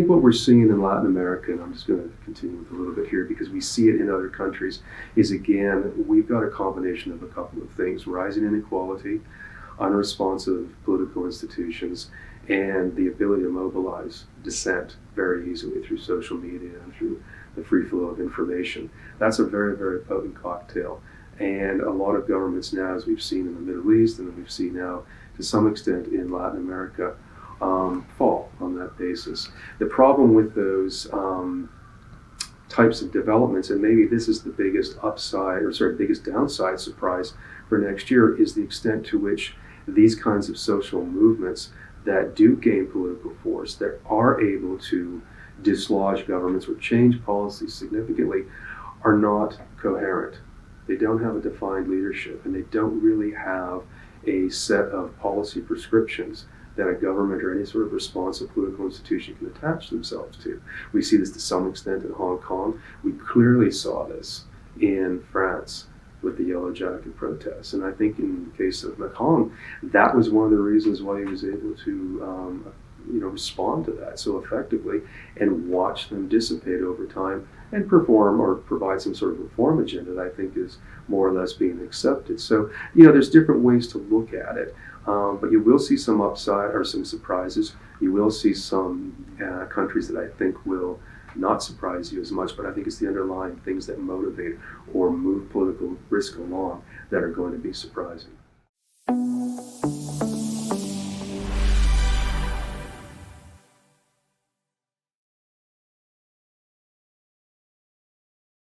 think what we're seeing in Latin America, and I'm just going to continue with a little bit here because we see it in other countries, is again, we've got a combination of a couple of things: rising inequality, unresponsive political institutions, and the ability to mobilize dissent very easily through social media and through the free flow of information. That's a very, very potent cocktail. And a lot of governments now, as we've seen in the Middle East and we've seen now to some extent in Latin America, fall on that basis. The problem with those types of developments, and maybe this is the biggest biggest downside surprise for next year, is the extent to which these kinds of social movements that do gain political force, that are able to dislodge governments or change policies significantly, are not coherent. They don't have a defined leadership, and they don't really have a set of policy prescriptions that a government or any sort of responsive political institution can attach themselves to. We see this to some extent in Hong Kong. We clearly saw this in France with the Yellow Jacket protests. And I think in the case of McKee, that was one of the reasons why he was able to respond to that so effectively and watch them dissipate over time and perform or provide some sort of reform agenda that I think is more or less being accepted. So, there's different ways to look at it. But you will see some upside or some surprises. You will see some countries that I think will not surprise you as much, but I think it's the underlying things that motivate or move political risk along that are going to be surprising.